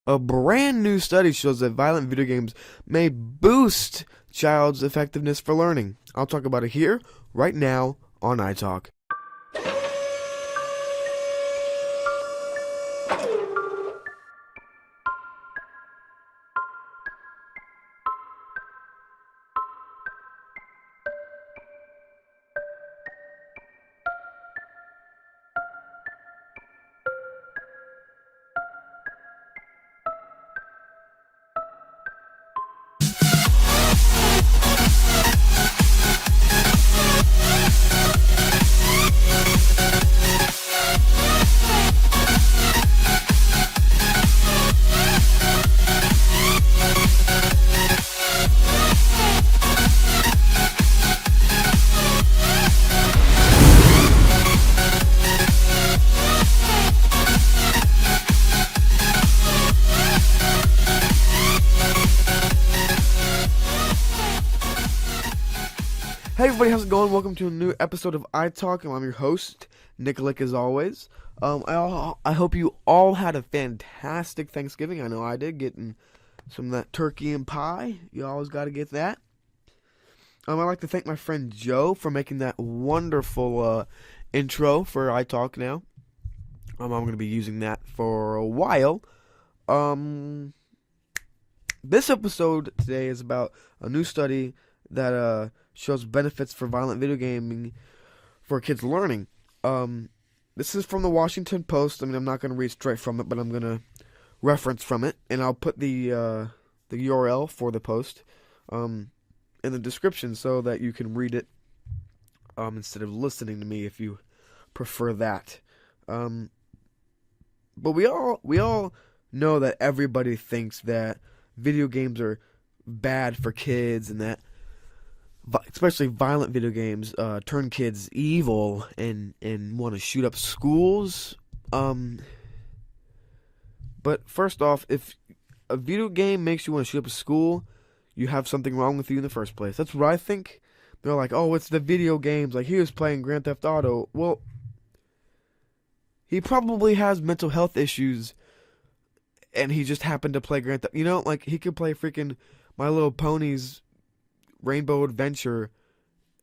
A brand new study shows that violent video games may boost child's effectiveness for learning. I'll talk about it here, right now, on iTalk. Hey everybody, how's it going? Welcome to a new episode of iTalk, and I'm your host, Nickalic, as always. I hope you all had a fantastic Thanksgiving. I know I did, getting some of that turkey and pie. You always got to get that. I'd like to thank my friend Joe for making that wonderful intro for iTalk now. I'm going to be using that for a while. This episode today is about a new study that shows benefits for violent video gaming for kids learning. This is from the Washington Post. I mean, I'm not going to read straight from it, but I'm going to reference from it, and I'll put the URL for the post in the description so that you can read it instead of listening to me if you prefer that. But we all know that everybody thinks that video games are bad for kids, and that especially violent video games turn kids evil and want to shoot up schools. But first off, if a video game makes you want to shoot up a school, you have something wrong with you in the first place. That's what I think. They're like, oh, it's the video games. Like, he was playing Grand Theft Auto. Well, he probably has mental health issues, and he just happened to play Grand Theft. You know, like, he could play freaking My Little Ponies Rainbow Adventure,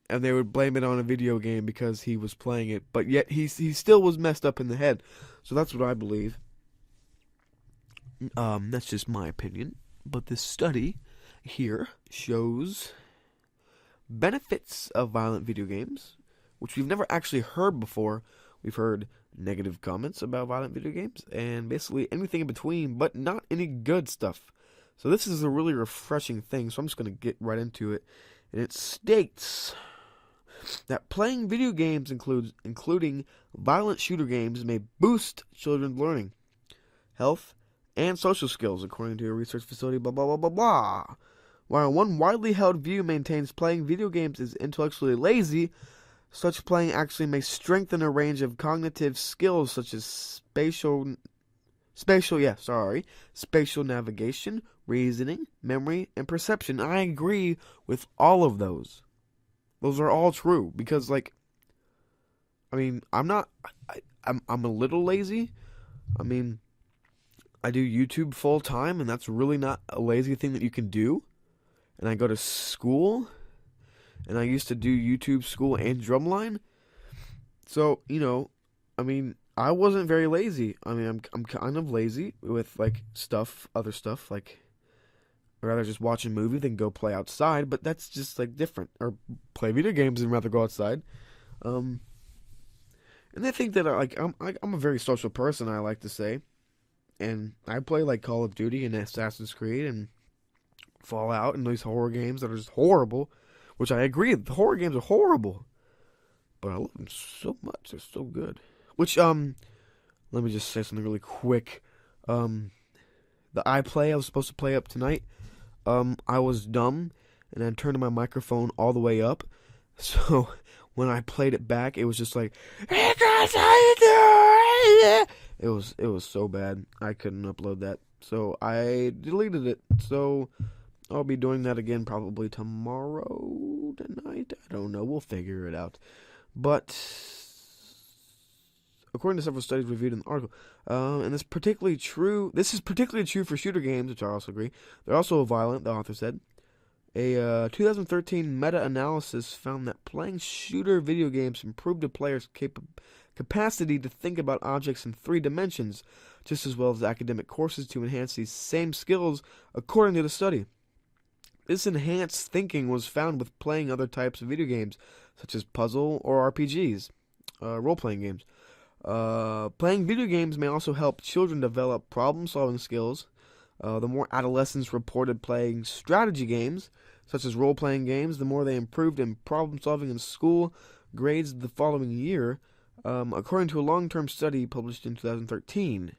and they would blame it on a video game because he was playing it, but yet he still was messed up in the head. So that's what I believe. That's just my opinion, but this study here shows benefits of violent video games, which we've never actually heard before. We've heard negative comments about violent video games and basically anything in between, but not any good stuff. So this is a really refreshing thing, so I'm just going to get right into it. And it states that playing video games, including violent shooter games, may boost children's learning, health, and social skills, according to a research facility, blah, blah, blah, blah, blah. While one widely held view maintains playing video games is intellectually lazy, such playing actually may strengthen a range of cognitive skills such as spatial navigation, reasoning, memory, and perception. I agree with all of those. Those are all true because, like, I mean, I'm a little lazy. I mean, I do YouTube full time, and that's really not a lazy thing that you can do. And I go to school, and I used to do YouTube school and drumline. So, you know, I mean, I wasn't very lazy. I mean, I'm kind of lazy with, like, other stuff, like, I'd rather just watch a movie than go play outside, but that's just, like, different. Or play video games and rather go outside. And they think that, like, I'm a very social person, I like to say. And I play, like, Call of Duty and Assassin's Creed and Fallout and these horror games that are just horrible. Which I agree, the horror games are horrible. But I love them so much, they're so good. Which, let me just say something really quick. The iPlay I was supposed to play up tonight, I was dumb, and I turned my microphone all the way up. So, when I played it back, it was just like, hey guys, how you doing? It was so bad, I couldn't upload that. So, I deleted it. So, I'll be doing that again probably tomorrow, tonight. I don't know, we'll figure it out. But according to several studies reviewed in the article. And this is particularly true for shooter games, which I also agree. They're also violent, the author said. A 2013 meta-analysis found that playing shooter video games improved a player's capacity to think about objects in 3 dimensions, just as well as academic courses to enhance these same skills, according to the study. This enhanced thinking was found with playing other types of video games, such as puzzle or RPGs, role-playing games. Playing video games may also help children develop problem-solving skills. The more adolescents reported playing strategy games, such as role-playing games, the more they improved in problem-solving in school grades the following year, according to a long-term study published in 2013.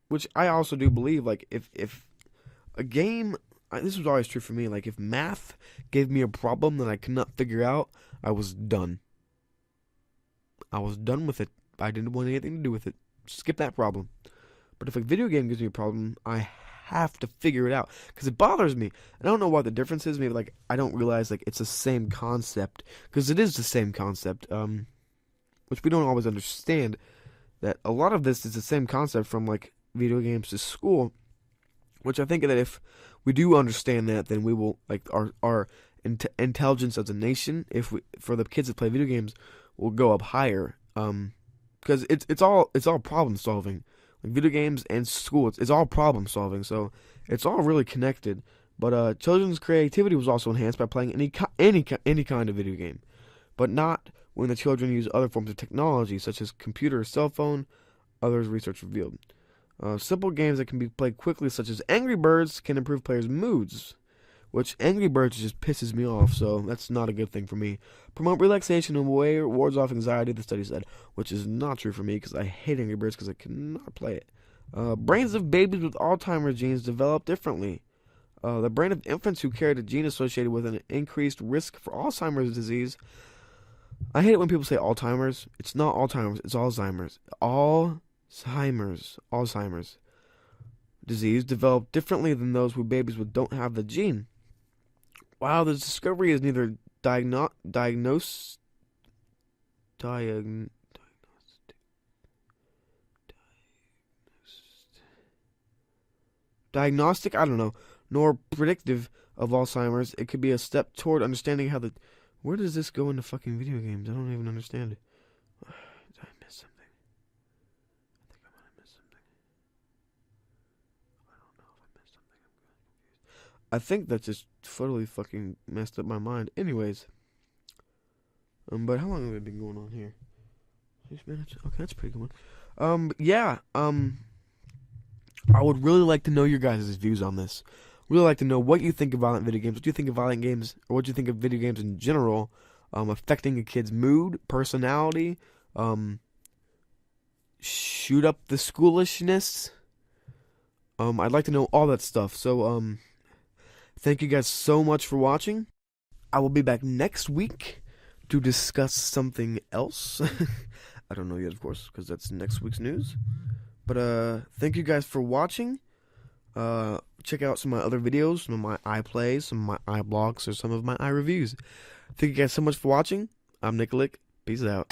Which I also do believe, like, if a game, this was always true for me, like, if math gave me a problem that I could not figure out, I was done. I was done with it. I didn't want anything to do with it. Skip that problem. But if a video game gives me a problem, I have to figure it out, because it bothers me. I don't know what the difference is. Maybe, like, I don't realize, like, it's the same concept, because it is the same concept, which we don't always understand, that a lot of this is the same concept from, like, video games to school, which I think that if we do understand that, then we will, like, our intelligence as a nation, for the kids that play video games, will go up higher, because it's all problem solving. Like, video games and school, it's all problem solving, so it's all really connected. But children's creativity was also enhanced by playing any kind of video game, but not when the children use other forms of technology, such as computer or cell phone. Others research revealed. Simple games that can be played quickly, such as Angry Birds, can improve players' moods, which Angry Birds just pisses me off, so that's not a good thing for me. Promote relaxation and wards off anxiety, the study said, which is not true for me, because I hate Angry Birds because I cannot play it. Brains of babies with Alzheimer's genes develop differently. The brain of infants who carried a gene associated with an increased risk for Alzheimer's disease. I hate it when people say Alzheimer's. It's not Alzheimer's, it's Alzheimer's. Alzheimer's disease develop differently than those with babies who don't have the gene. Wow, the discovery is neither diagnostic, I don't know, nor predictive of Alzheimer's. It could be a step toward understanding how where does this go into fucking video games? I don't even understand it. Did I miss something? I think I might have missed something. I don't know if I missed something. I'm kind of confused. I think that just totally fucking messed up my mind. Anyways. But how long have we been going on here? 6 minutes? Okay, that's a pretty good one. Yeah, I would really like to know your guys' views on this. Really like to know what you think of violent video games. What do you think of violent games, or what do you think of video games in general, affecting a kid's mood, personality, shoot up the schoolishness. I'd like to know all that stuff. So, thank you guys so much for watching. I will be back next week to discuss something else. I don't know yet, of course, because that's next week's news. But, thank you guys for watching. Check out some of my other videos, some of my iPlays, some of my iBlogs, or some of my iReviews. Thank you guys so much for watching. I'm Nickalic. Peace out.